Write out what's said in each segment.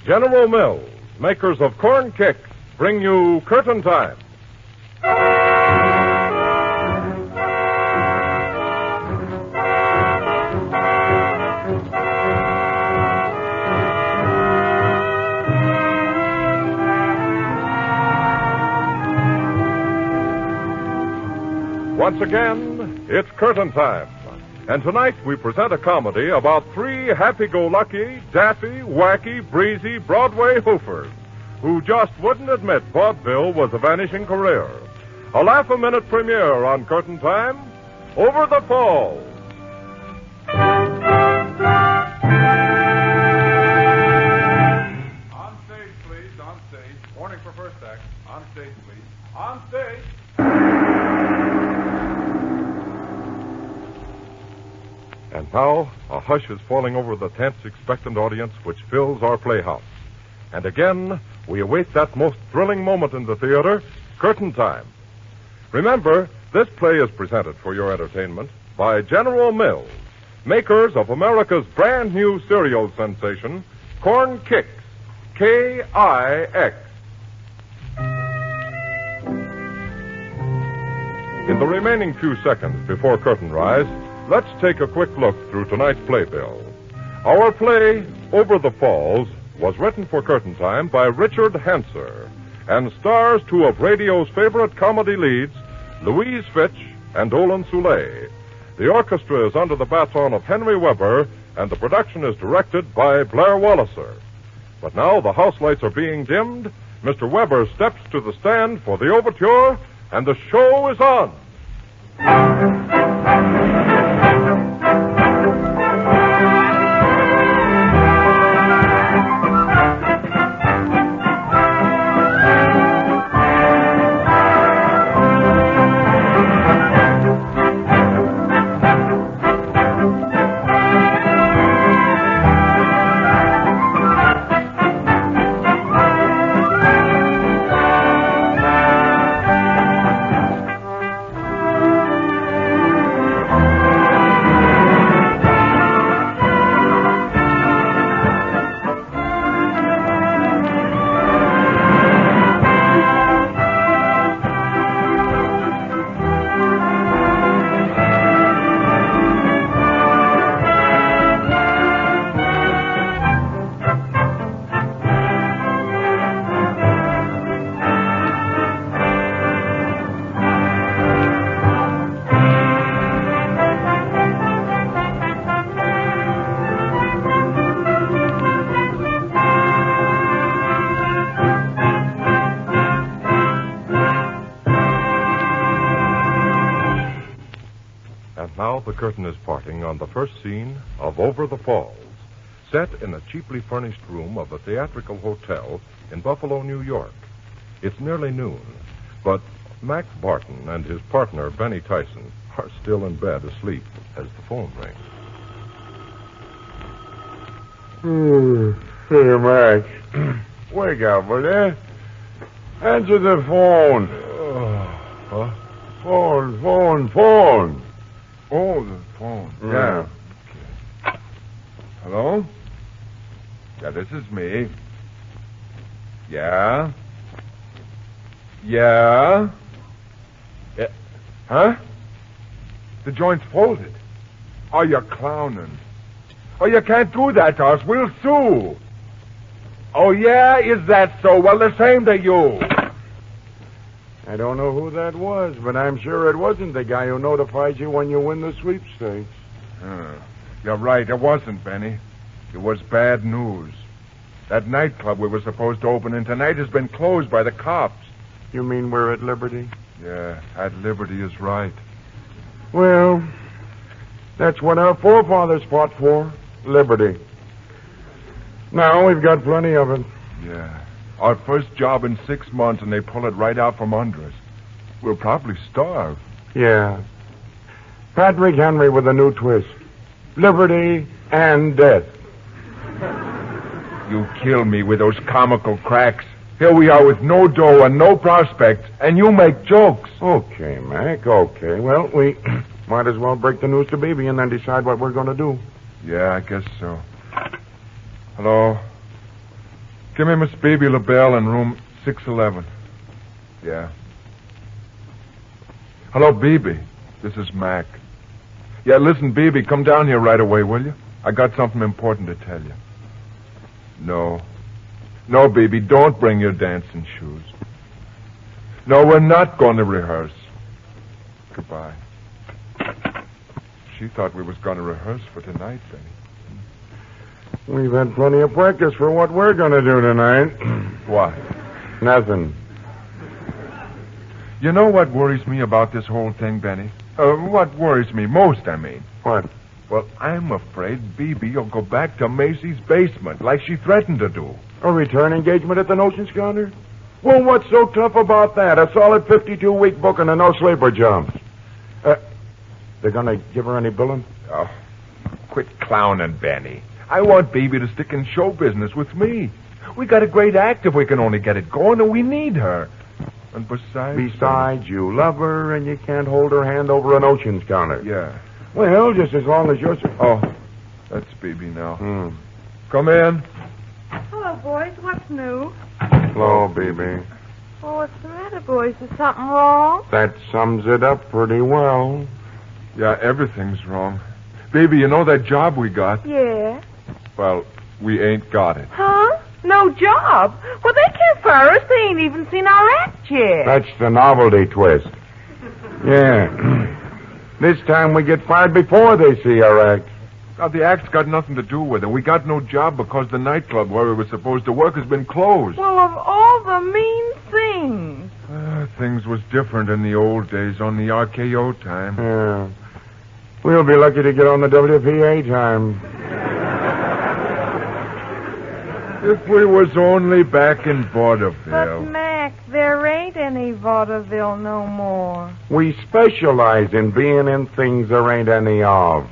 General Mills, makers of Corn Kicks, bring you Curtain Time. Once again, it's Curtain Time. And tonight we present a comedy about three happy-go-lucky, daffy, wacky, breezy Broadway hoofers who just wouldn't admit vaudeville was a vanishing career. A laugh-a-minute premiere on Curtain Time, Over the Falls. On stage, please, on stage. Warning for first act. On stage, please. On stage. And now, a hush is falling over the tense, expectant audience which fills our playhouse. And again, we await that most thrilling moment in the theater, Curtain Time. Remember, this play is presented for your entertainment by General Mills, makers of America's brand new cereal sensation, Corn Kicks, K-I-X. In the remaining few seconds before curtain rise, let's take a quick look through tonight's playbill. Our play, Over the Falls, was written for Curtain Time by Richard Hanser and stars two of radio's favorite comedy leads, Louise Fitch and Olin Soule. The orchestra is under the baton of Henry Weber, and the production is directed by Blair Walliser. But now the house lights are being dimmed, Mr. Weber steps to the stand for the overture, and the show is on. The curtain is parting on the first scene of Over the Falls, set in a cheaply furnished room of a theatrical hotel in Buffalo, New York. It's nearly noon, but Mac Barton and his partner, Benny Tyson, are still in bed asleep as the phone rings. Hey, Mac. Wake up, will you? Answer the phone. Huh? Phone. Oh, the phone. Yeah. Okay. Hello? Yeah, this is me. Yeah? Yeah? Huh? The joint's folded. Oh, you're clowning. Oh, you can't do that to us. We'll sue. Oh, yeah? Is that so? Well, the same to you. I don't know who that was, but I'm sure it wasn't the guy who notified you when you win the sweepstakes. You're right. It wasn't, Benny. It was bad news. That nightclub we were supposed to open in tonight has been closed by the cops. You mean we're at liberty? Yeah, at liberty is right. Well, that's what our forefathers fought for, liberty. Now we've got plenty of it. Yeah. Our first job in 6 months, and they pull it right out from under us. We'll probably starve. Yeah. Patrick Henry with a new twist. Liberty and death. You kill me with those comical cracks. Here we are with no dough and no prospects, and you make jokes. Okay, Mac, okay. Well, we might as well break the news to Beebe and then decide what we're going to do. Yeah, I guess so. Hello? Give me Miss Baby LaBelle in room 611. Yeah. Hello, Baby. This is Mac. Yeah, listen, Baby, come down here right away, will you? I got something important to tell you. No. No, Baby, don't bring your dancing shoes. No, we're not going to rehearse. Goodbye. She thought we was going to rehearse for tonight, Benny. We've had plenty of practice for what we're going to do tonight. What? Nothing. You know what worries me about this whole thing, Benny? What worries me most, I mean. What? Well, I'm afraid Bebe will go back to Macy's basement like she threatened to do. A return engagement at the Notion Counter? Well, what's so tough about that? A solid 52-week booking and no sleeper jumps. They're going to give her any billing? Oh, quit clowning, Benny. I want Bebe to stick in show business with me. We got a great act if we can only get it going, and we need her. And besides... you love her, and you can't hold her hand over an Ocean's counter. Yeah. Well, just as long as you're... Oh, that's Bebe now. Come in. Hello, boys. What's new? Hello, baby. Oh, what's the matter, boys? Is something wrong? That sums it up pretty well. Yeah, everything's wrong. Baby, you know that job we got? Yeah. Well, we ain't got it. Huh? No job? Well, they can't fire us. They ain't even seen our act yet. That's the novelty twist. Yeah. This time we get fired before they see our act. Now, the act's got nothing to do with it. We got no job because the nightclub where we were supposed to work has been closed. Well, of all the mean things. Things was different in the old days on the RKO time. Yeah. We'll be lucky to get on the WPA time. If we was only back in But, vaudeville. Mac, there ain't any vaudeville no more. We specialize in being in things there ain't any of.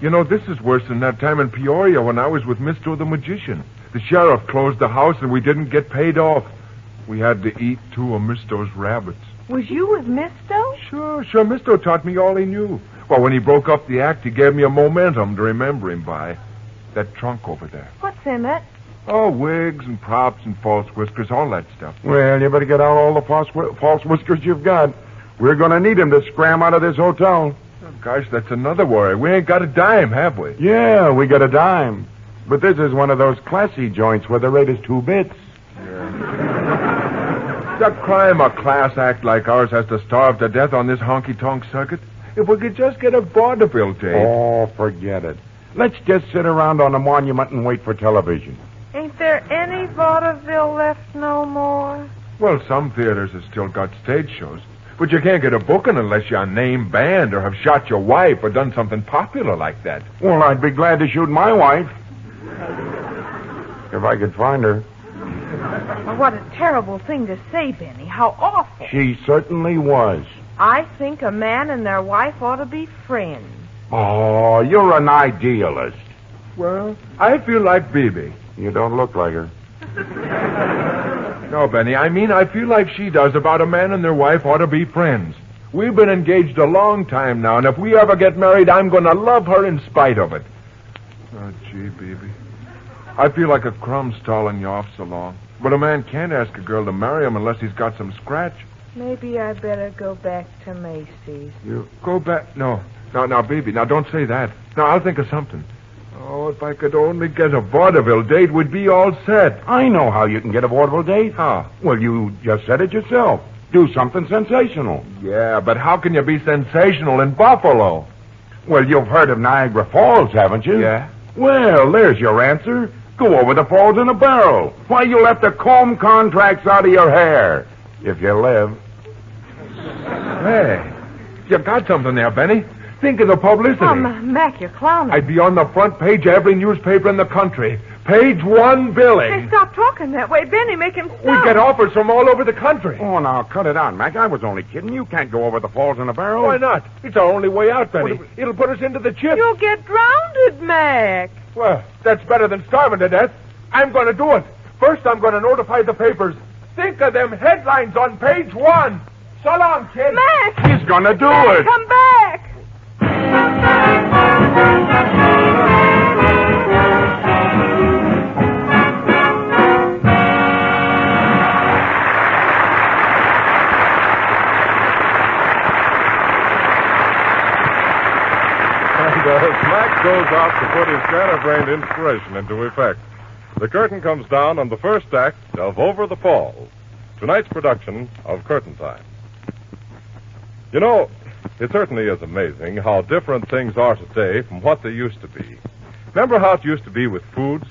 You know, this is worse than that time in Peoria when I was with Misto the Magician. The sheriff closed the house and we didn't get paid off. We had to eat 2 of Misto's rabbits. Was you with Misto? Sure. Misto taught me all he knew. Well, when he broke up the act, he gave me a momentum to remember him by. That trunk over there. What's in it? Oh, wigs and props and false whiskers, all that stuff. Well, you better get out all the false whiskers you've got. We're going to need him to scram out of this hotel. Oh, gosh, that's another worry. We ain't got a dime, have we? Yeah, we got a dime. But this is one of those classy joints where the rate is 2 bits. It's a crime a class act like ours has to starve to death on this honky-tonk circuit. If we could just get a vaudeville tape. Oh, forget it. Let's just sit around on a monument and wait for television. Ain't there any vaudeville left no more? Well, some theaters have still got stage shows. But you can't get a booking unless you're a name band or have shot your wife or done something popular like that. Well, I'd be glad to shoot my wife. If I could find her. Well, what a terrible thing to say, Benny. How awful. She certainly was. I think a man and their wife ought to be friends. Oh, you're an idealist. Well, I feel like Bebe. You don't look like her. No, Benny, I mean I feel like she does about a man and their wife ought to be friends. We've been engaged a long time now, and if we ever get married, I'm going to love her in spite of it. Oh, gee, Bebe. I feel like a crumb stalling you off so long. But a man can't ask a girl to marry him unless he's got some scratch. Maybe I better go back to Macy's. You go back? No. Now, Bebe, now don't say that. Now, I'll think of something. Oh, if I could only get a vaudeville date, we'd be all set. I know how you can get a vaudeville date. How? Well, you just said it yourself. Do something sensational. Yeah, but how can you be sensational in Buffalo? Well, you've heard of Niagara Falls, haven't you? Yeah. Well, there's your answer. Go over the falls in a barrel. Why, you'll have to comb contracts out of your hair. If you live. Hey, you got something there, Benny. Think of the publicity. Oh, Mac, you're clowning. I'd be on the front page of every newspaper in the country. Page 1 billing. Hey, stop talking that way, Benny. Make him stop. We get offers from all over the country. Oh, now, cut it out, Mac. I was only kidding. You can't go over the falls in a barrel. Why not? It's our only way out, Benny. It'll put us into the chips. You'll get drowned, Mac. Well, that's better than starving to death. I'm going to do it. First, I'm going to notify the papers. Think of them headlines on page 1. So long, kid. Mac! He's going to do Mac, it. come back! Mac goes out to put his scatterbrained inspiration into effect, the curtain comes down on the first act of Over the Falls, tonight's production of Curtain Time. You know, it certainly is amazing how different things are today from what they used to be. Remember how it used to be with foods?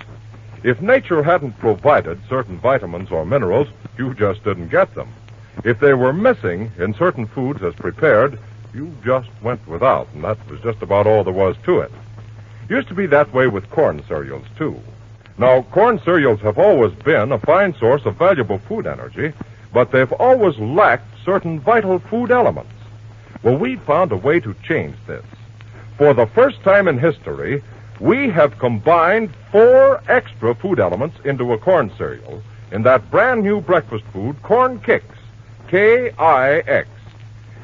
If nature hadn't provided certain vitamins or minerals, you just didn't get them. If they were missing in certain foods as prepared, you just went without, and that was just about all there was to it. Used to be that way with corn cereals, too. Now, corn cereals have always been a fine source of valuable food energy, but they've always lacked certain vital food elements. Well, we found a way to change this. For the first time in history, we have combined 4 extra food elements into a corn cereal in that brand new breakfast food, Corn Kix, K-I-X.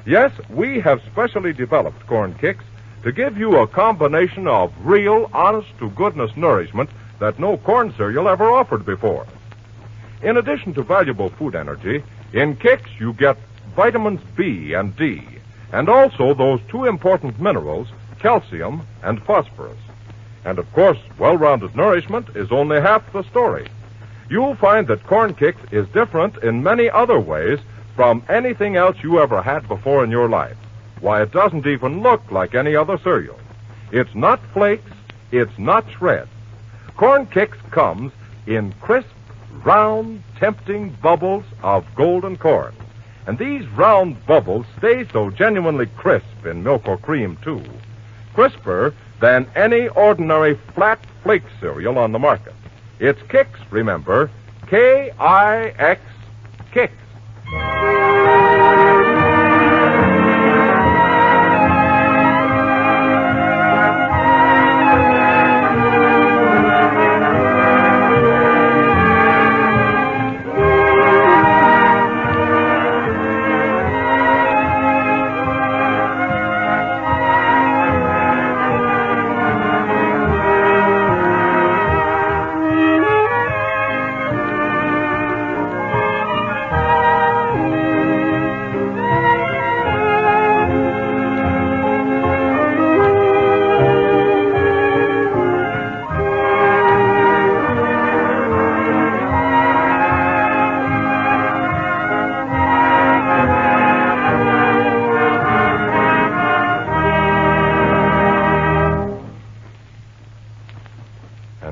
Yes, we have specially developed Corn Kix to give you a combination of real, honest-to-goodness nourishment that no corn cereal ever offered before. In addition to valuable food energy, in Kix you get vitamins B and D, and also those 2 important minerals, calcium and phosphorus. And, of course, well-rounded nourishment is only half the story. You'll find that Corn Kix is different in many other ways from anything else you ever had before in your life. Why, it doesn't even look like any other cereal. It's not flakes, it's not shreds. Corn Kix comes in crisp, round, tempting bubbles of golden corn. And these round bubbles stay so genuinely crisp in milk or cream, too. Crisper than any ordinary flat flake cereal on the market. It's Kix, remember, K-I-X, Kix.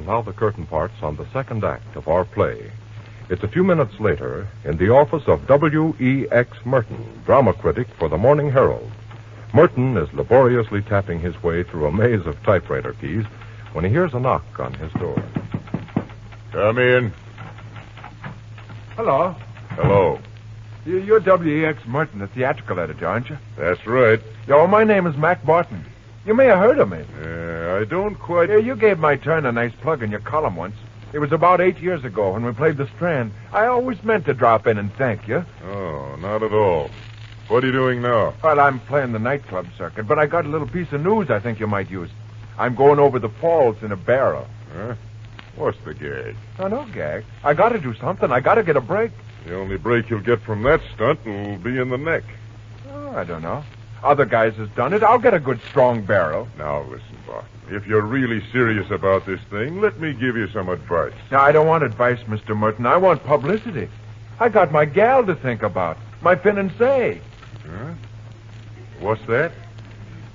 Now the curtain parts on the second act of our play. It's a few minutes later in the office of W.E.X. Merton, drama critic for the Morning Herald. Merton is laboriously tapping his way through a maze of typewriter keys when he hears a knock on his door. Come in. Hello. Hello. You're W.E.X. Merton, the theatrical editor, aren't you? That's right. Yo, my name is Mac Barton. You may have heard of me. I don't quite... You gave my turn a nice plug in your column once. It was about 8 years ago when we played The Strand. I always meant to drop in and thank you. Oh, not at all. What are you doing now? Well, I'm playing the nightclub circuit, but I got a little piece of news I think you might use. I'm going over the falls in a barrel. Huh? What's the gag? Oh, no gag. I got to do something. I got to get a break. The only break you'll get from that stunt will be in the neck. Oh, I don't know. Other guys has done it. I'll get a good strong barrel. Now, listen, Barton. If you're really serious about this thing, let me give you some advice. Now, I don't want advice, Mr. Merton. I want publicity. I got my gal to think about. My fiancée. Huh? What's that?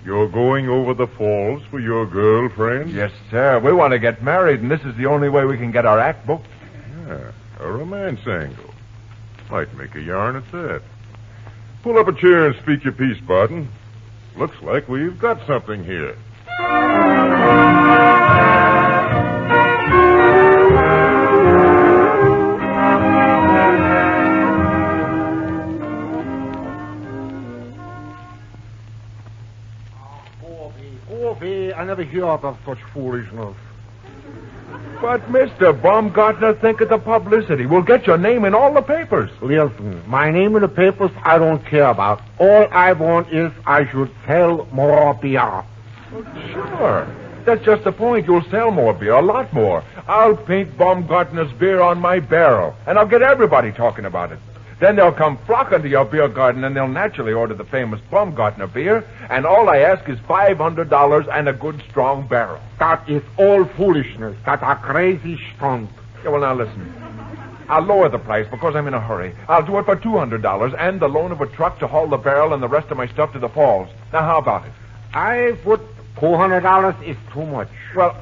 You're going over the falls for your girlfriend? Yes, sir. We want to get married, and this is the only way we can get our act booked. Yeah, a romance angle. Might make a yarn at that. Pull up a chair and speak your piece, Barton. Looks like we've got something here. Corby, I never hear of such foolishness. But, Mr. Baumgartner, think of the publicity. We'll get your name in all the papers. Listen, my name in the papers I don't care about. All I want is I should sell more beer. Sure. That's just the point. You'll sell more beer, a lot more. I'll paint Baumgartner's beer on my barrel, and I'll get everybody talking about it. Then they'll come flocking to your beer garden, and they'll naturally order the famous Baumgartner beer, and all I ask is $500 and a good strong barrel. That is all foolishness. That's a crazy stunt. Yeah, well, now listen. I'll lower the price because I'm in a hurry. I'll do it for $200 and the loan of a truck to haul the barrel and the rest of my stuff to the falls. Now, how about it? I put $200 is too much. Well,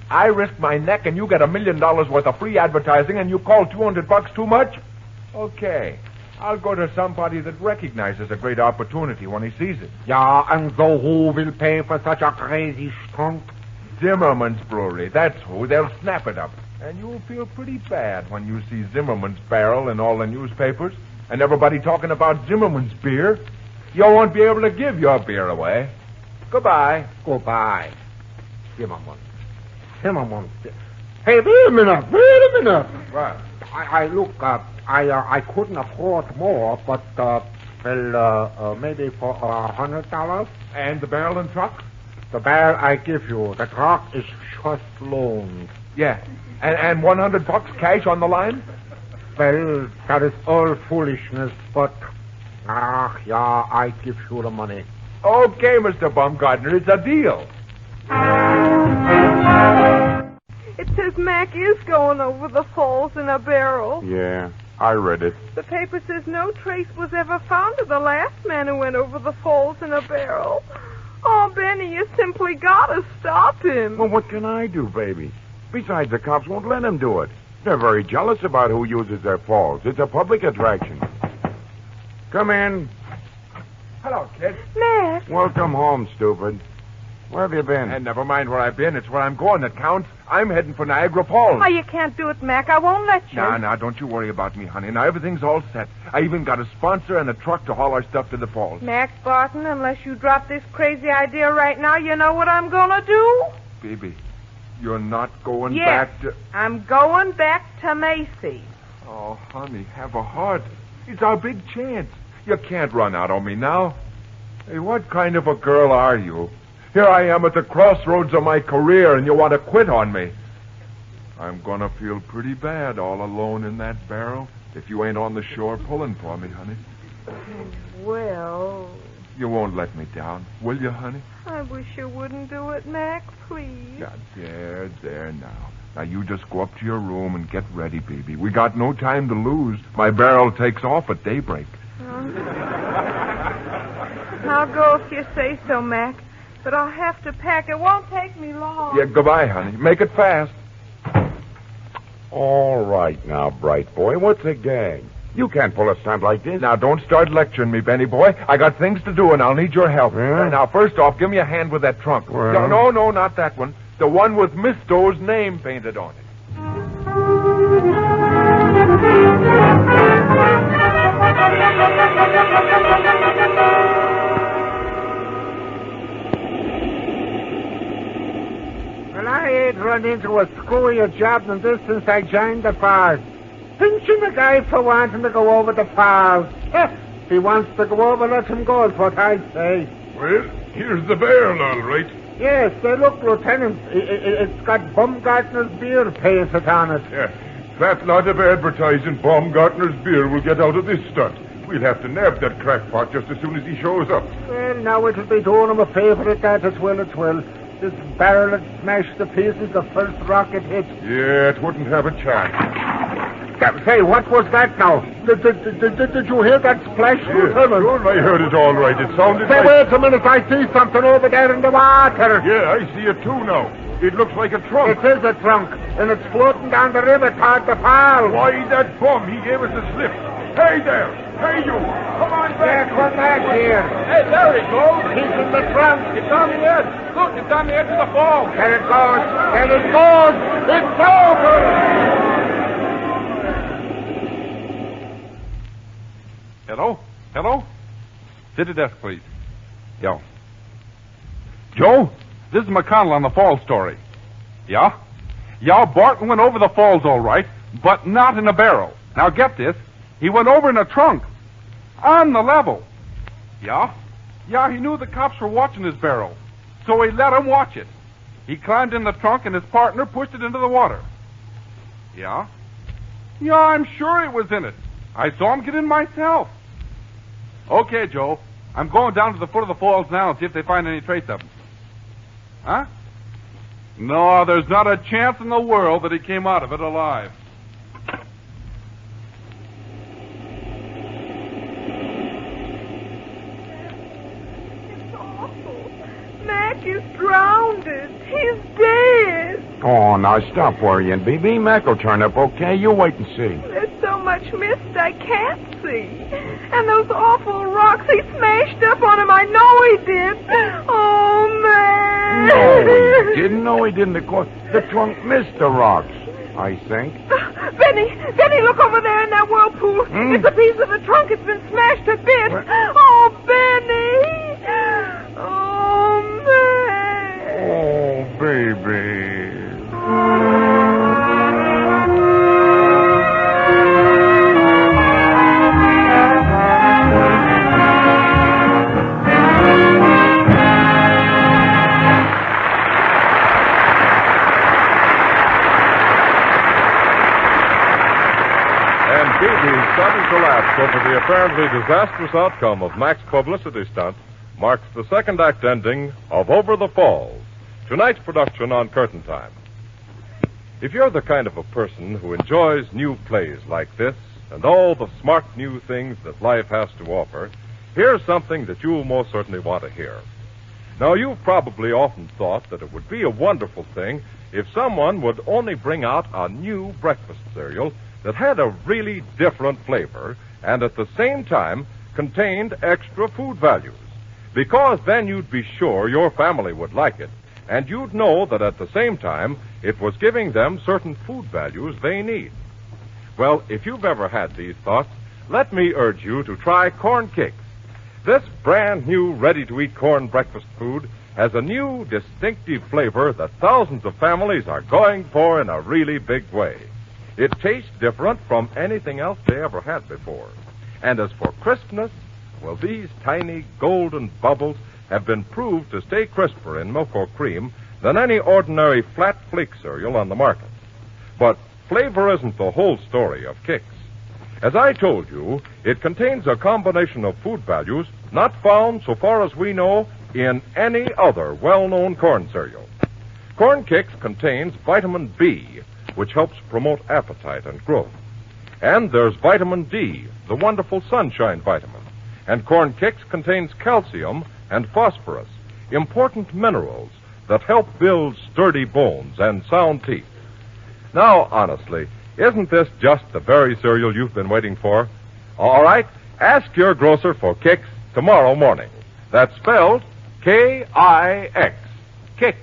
I risk my neck and you get $1 million worth of free advertising and you call $200 too much? Okay. I'll go to somebody that recognizes a great opportunity when he sees it. Yeah, and so who will pay for such a crazy stunt? Zimmerman's Brewery. That's who. They'll snap it up. And you'll feel pretty bad when you see Zimmerman's barrel in all the newspapers and everybody talking about Zimmerman's beer. You won't be able to give your beer away. Goodbye. Goodbye. Zimmerman. Hey, wait a minute. What? I couldn't afford more, but, maybe for $100. And the barrel and truck? The barrel I give you. The truck is just loaned. Yeah. And $100 cash on the line? Well, that is all foolishness, but... yeah, I give you the money. Okay, Mr. Baumgartner, it's a deal. It says Mac is going over the falls in a barrel. Yeah, I read it. The paper says no trace was ever found of the last man who went over the falls in a barrel. Oh, Benny, you simply gotta stop him. Well, what can I do, baby? Besides, the cops won't let him do it. They're very jealous about who uses their falls. It's a public attraction. Come in. Hello, kid. Mac. Welcome home, stupid. Where have you been? And never mind where I've been. It's where I'm going that counts. I'm heading for Niagara Falls. Oh, you can't do it, Mac. I won't let you. Now, don't you worry about me, honey. Now, everything's all set. I even got a sponsor and a truck to haul our stuff to the falls. Mac Barton, unless you drop this crazy idea right now, you know what I'm gonna do? Baby, you're not going Yes, back to... I'm going back to Macy. Oh, honey, have a heart. It's our big chance. You can't run out on me now. Hey, what kind of a girl are you? Here I am at the crossroads of my career, and you want to quit on me. I'm gonna feel pretty bad all alone in that barrel if you ain't on the shore pulling for me, honey. Well, You won't let me down, will you, honey? I wish you wouldn't do it, Mac, please. Yeah, there now. Now, you just go up to your room and get ready, baby. We got no time to lose. My barrel takes off at daybreak. I'll go if you say so, Mac. But I'll have to pack. It won't take me long. Yeah, goodbye, honey. Make it fast. All right now, bright boy. What's a gag? You can't pull a stunt like this. Now, don't start lecturing me, Benny boy. I got things to do, and I'll need your help. Yeah? Now, first off, give me a hand with that trunk. Well? No, not that one. The one with Miss Doe's name painted on it. Well, I ain't run into a screwier job than this since I joined the force. Pinching the guy for wanting to go over the falls. If he wants to go over, let him go, is what I say. Well, here's the barrel, all right. Yes, look, Lieutenant. It's got Baumgartner's beer painted on it. Yeah, that lot of advertising Baumgartner's beer will get out of this stunt. We'll have to nab that crackpot just as soon as he shows up. Well, now it'll be doing him a favor at that as well. This barrel had smashed to pieces the first rocket hit. Yeah, it wouldn't have a chance. Say, what was that now? Did you hear that splash, Lieutenant? Sure, I heard it all right. It sounded Say, like... wait a minute. I see something over there in the water. Yeah, I see it too now. It looks like a trunk. It is a trunk, and it's floating down the river toward the falls. Why, that bum, he gave us a slip. Hey there! Hey, you! Come on Yeah, back! come back here. Hey, there he goes. He's in the trunk. It's on the edge. Look, it's on the edge of the fall. There it goes. There it goes. It's over. Hello? Sit at desk, please. Yeah. Joe, this is McConnell on the falls story. Yeah? Yeah, Barton went over the falls all right, but not in a barrel. Now get this. He went over in a trunk. On the level. Yeah? Yeah, he knew the cops were watching his barrel, so he let them watch it. He climbed in the trunk and his partner pushed it into the water. Yeah? Yeah, I'm sure it was in it. I saw him get in myself. Okay, Joe. I'm going down to the foot of the falls now and see if they find any trace of him. Huh? No, there's not a chance in the world that he came out of it alive. It's awful. Mac is drowned. He's dead. Oh, now stop worrying, B.B. Mac will turn up, okay? You wait and see. There's so much mist I can't see. And those awful rocks, he smashed up on him. I know he did. Oh, man. No, he didn't. No, he didn't. Of course, the trunk missed the rocks, I think. Benny, look over there in that whirlpool. It's a piece of the trunk. It's been smashed to bits. What? Oh, Benny. Oh, man. Oh, baby. Sudden collapse over the apparently disastrous outcome of Mac's publicity stunt marks the second act ending of Over the Falls, tonight's production on Curtain Time. If you're the kind of a person who enjoys new plays like this and all the smart new things that life has to offer, here's something that you'll most certainly want to hear. Now, you've probably often thought that it would be a wonderful thing if someone would only bring out a new breakfast cereal that had a really different flavor and at the same time contained extra food values. Because then you'd be sure your family would like it, and you'd know that at the same time it was giving them certain food values they need. Well, if you've ever had these thoughts, let me urge you to try Corn Kicks. This brand new ready-to-eat corn breakfast food has a new distinctive flavor that thousands of families are going for in a really big way. It tastes different from anything else they ever had before. And as for crispness, well, these tiny golden bubbles have been proved to stay crisper in milk or cream than any ordinary flat flake cereal on the market. But flavor isn't the whole story of Kicks. As I told you, it contains a combination of food values not found, so far as we know, in any other well-known corn cereal. Corn Kicks contains vitamin B, which helps promote appetite and growth. And there's vitamin D, the wonderful sunshine vitamin. And Corn Kicks contains calcium and phosphorus, important minerals that help build sturdy bones and sound teeth. Now, honestly, isn't this just the very cereal you've been waiting for? All right, ask your grocer for Kicks tomorrow morning. That's spelled K-I-X. Kicks.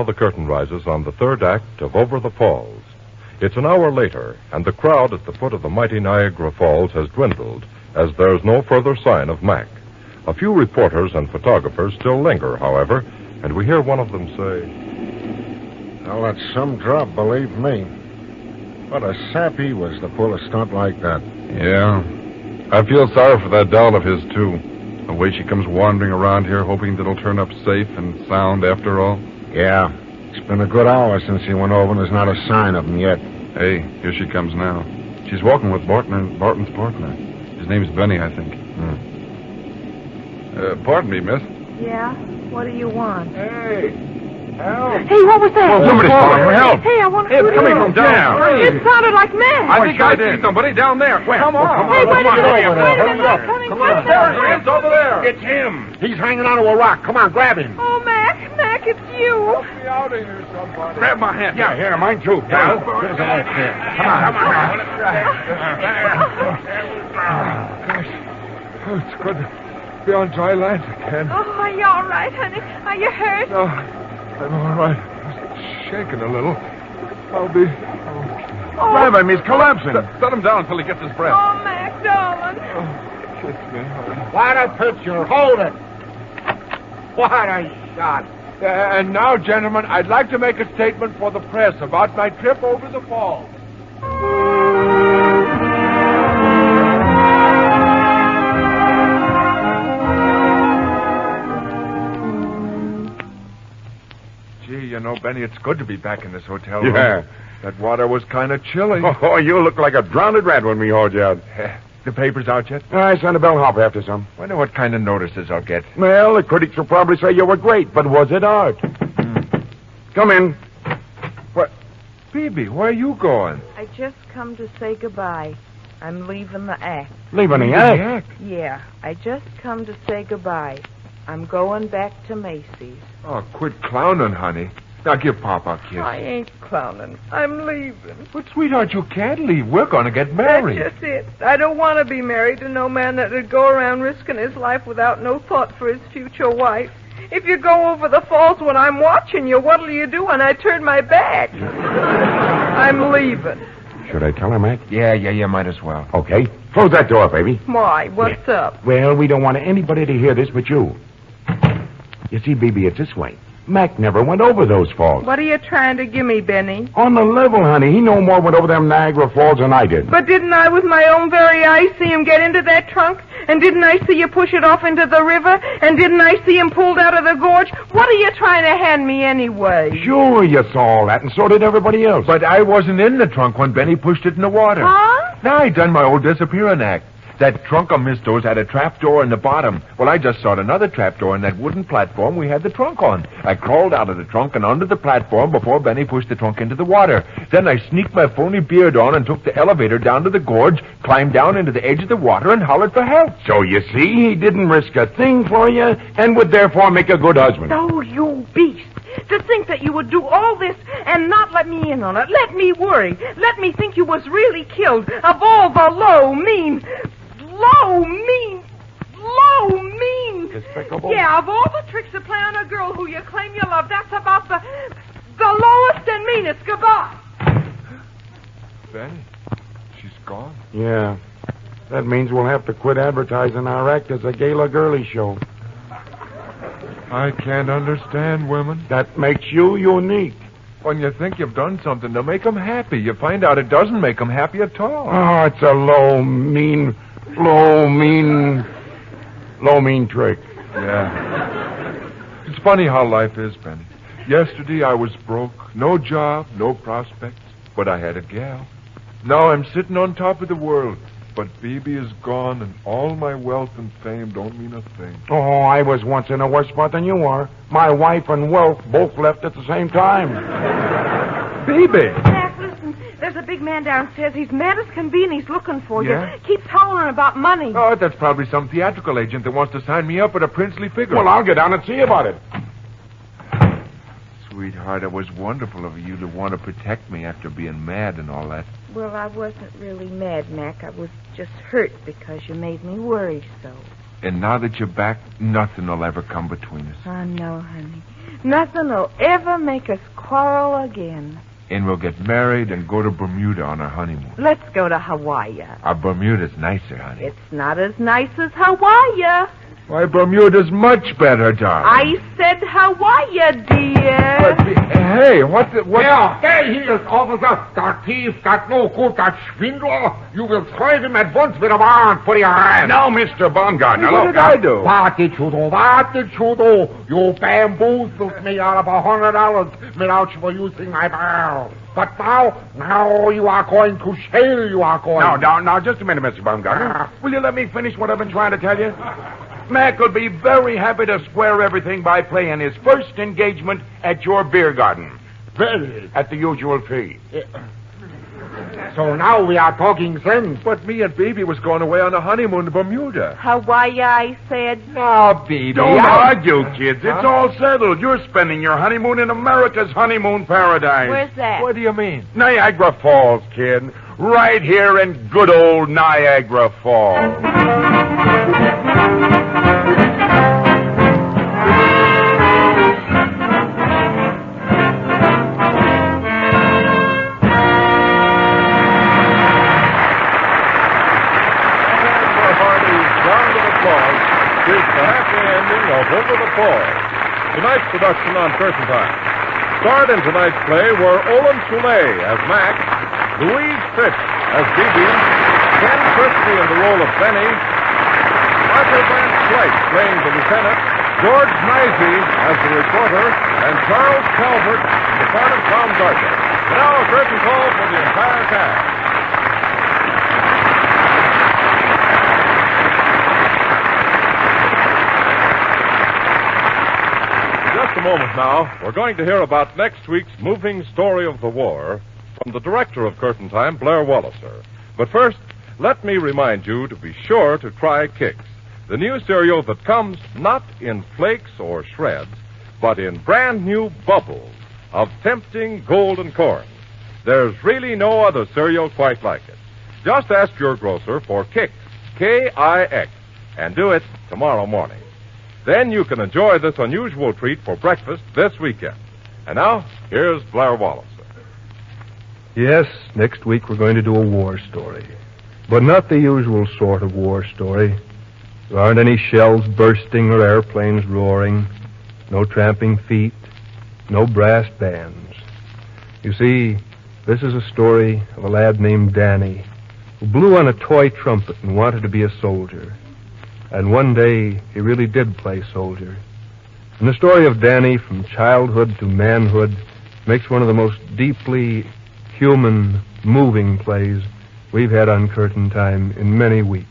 The curtain rises on the third act of Over the Falls. It's an hour later, and the crowd at the foot of the mighty Niagara Falls has dwindled, as there's no further sign of Mac. A few reporters and photographers still linger, however, and we hear one of them say, Well, that's some drop, believe me. What a sap he was to pull a stunt like that. Yeah. I feel sorry for that doll of his, too. The way she comes wandering around here hoping that it'll turn up safe and sound after all. Yeah. It's been a good hour since he went over, and there's not a sign of him yet. Hey, here she comes now. She's walking with Barton's partner. His name's Benny, I think. Pardon me, miss. Yeah? What do you want? Hey, help. Hey, what was that? Oh, somebody's calling for help. Hey, I want to It's coming from down. It sounded like men. I think I see somebody down there. Come on. Hey, wait a minute. Come on. Wait a minute. They're coming. There he is over there. It's him. He's hanging onto a rock. Come on, grab him. Oh, Mac, Mac, it's you. Help me out in here, somebody. Grab my hand. Yeah, here, mine too, pal. Come on. Gosh. Oh, it's good to be on dry land again. Oh, are you all right, honey? Are you hurt? No, I'm all right. Just shaking a little. I'll be... Oh, Grab him, he's collapsing. Set him down until he gets his breath. oh, Mac, darling. Kiss me, honey. What a picture. Hold it. What a shot. And now, gentlemen, I'd like to make a statement for the press about my trip over the falls. Gee, you know, Benny, it's good to be back in this hotel room. Yeah. That water was kind of chilly. Oh, you look like a drowned rat when we hauled you out. The paper's out yet? I sent a bellhop after some. Wonder what kind of notices I'll get. Well, the critics will probably say you were great, but was it art? Come in. What? Phoebe, where are you going? I just come to say goodbye. I'm leaving the act. Leaving the act. Yeah, I just come to say goodbye. I'm going back to Macy's. Oh, quit clowning, honey. Now give Papa a kiss. I ain't clowning. I'm leaving. But, sweetheart, you can't leave. We're going to get married. That's just it. I don't want to be married to no man that would go around risking his life without no thought for his future wife. If you go over the falls when I'm watching you, what'll you do when I turn my back? I'm leaving. Should I tell her, Mac? Yeah, you might as well. Okay. Close that door, baby. Why? What's up? Well, we don't want anybody to hear this but you. You see, Bibi, it's this way. Mac never went over those falls. What are you trying to give me, Benny? On the level, honey. He no more went over them Niagara Falls than I did. But didn't I with my own very eyes see him get into that trunk? And didn't I see you push it off into the river? And didn't I see him pulled out of the gorge? What are you trying to hand me anyway? Sure, you saw all that, and so did everybody else. But I wasn't in the trunk when Benny pushed it in the water. Huh? Now I done my old disappearing act. That trunk of Misto's had a trap door in the bottom. Well, I just saw another trap door in that wooden platform we had the trunk on. I crawled out of the trunk and onto the platform before Benny pushed the trunk into the water. Then I sneaked my phony beard on and took the elevator down to the gorge, climbed down into the edge of the water, and hollered for help. So you see, he didn't risk a thing for you, and would therefore make a good husband. Oh, you beast. To think that you would do all this and not let me in on it. Let me worry. Let me think you was really killed. Of all the low, mean... Despicable? Yeah, of all the tricks to play on a girl who you claim you love, that's about the lowest and meanest. Goodbye. Benny, she's gone. Yeah. That means we'll have to quit advertising our act as a gala girly show. I can't understand women. That makes you unique. When you think you've done something to make them happy, you find out it doesn't make them happy at all. Oh, it's a low, mean trick. Yeah. It's funny how life is, Benny. Yesterday I was broke, no job, no prospects, but I had a gal. Now I'm sitting on top of the world, but Bibi is gone, and all my wealth and fame don't mean a thing. Oh, I was once in a worse spot than you are. My wife and wealth both left at the same time. Bibi! Mac, listen. There's a big man downstairs. He's mad as can be, and he's looking for Yeah? you. Keeps hollering about money. Oh, that's probably some theatrical agent that wants to sign me up at a princely figure. Well, I'll get down and see about it. Sweetheart, it was wonderful of you to want to protect me after being mad and all that. Well, I wasn't really mad, Mac. I was just hurt because you made me worry so. And now that you're back, nothing will ever come between us. Oh, no, honey. Nothing will ever make us quarrel again. And we'll get married and go to Bermuda on our honeymoon. Let's go to Hawaii. Our Bermuda's nicer, honey. It's not as nice as Hawaii. Why, Bermuda's much better, darling. I said Hawaii, dear. But, hey, what? Yeah, there he is, officer. That thief, that no good, that swindler. You will try him at once with a warrant for your arrest. Now, Mr. Baumgartner, What look. did I do? What did you do? What did you do? You bamboozled me out of $100 without you using my barrel. But now you are going to jail, you are going. Now, just a minute, Mr. Baumgartner. Will you let me finish what I've been trying to tell you? Mac will be very happy to square everything by playing his first engagement at your beer garden. Well, At the usual fee. so now we are talking sense. But me and Baby was going away on a honeymoon to Bermuda. Hawaii, I said. No, baby. Don't argue, kids. It's all settled. You're spending your honeymoon in America's honeymoon paradise. Where's that? What do you mean? Niagara Falls, kid. Right here in good old Niagara Falls. Is the happy ending of Over the Falls, tonight's production on Curtain Time. Starred in tonight's play were Olin Soule as Max, Louise Fitch as Bibi, Ken Christie in the role of Benny, Arthur Van Slyke playing the lieutenant, George Neisey as the reporter, and Charles Calvert in the part of Tom Gardner. And now a curtain call for the entire cast. Just a moment now, we're going to hear about next week's moving story of the war from the director of Curtain Time, Blair Walliser. But first, let me remind you to be sure to try Kix, the new cereal that comes not in flakes or shreds, but in brand new bubbles of tempting golden corn. There's really no other cereal quite like it. Just ask your grocer for Kix, K-I-X, and do it tomorrow morning. Then you can enjoy this unusual treat for breakfast this weekend. And now, here's Blair Walliser. Yes, next week we're going to do a war story. But not the usual sort of war story. There aren't any shells bursting or airplanes roaring. No tramping feet. No brass bands. You see, this is a story of a lad named Danny who blew on a toy trumpet and wanted to be a soldier. And one day, he really did play soldier. And the story of Danny from childhood to manhood makes one of the most deeply human, moving plays we've had on Curtain Time in many weeks.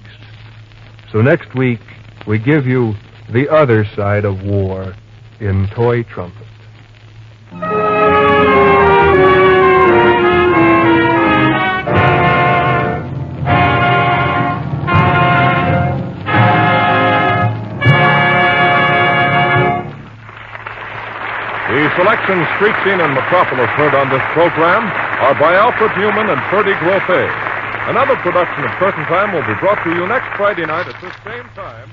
So next week, we give you the other side of war in Toy Trumpet. The selections Street and Metropolis heard on this program are by Alfred Newman and Ferdy Grothe. Another production of Curtain Time will be brought to you next Friday night at this same time.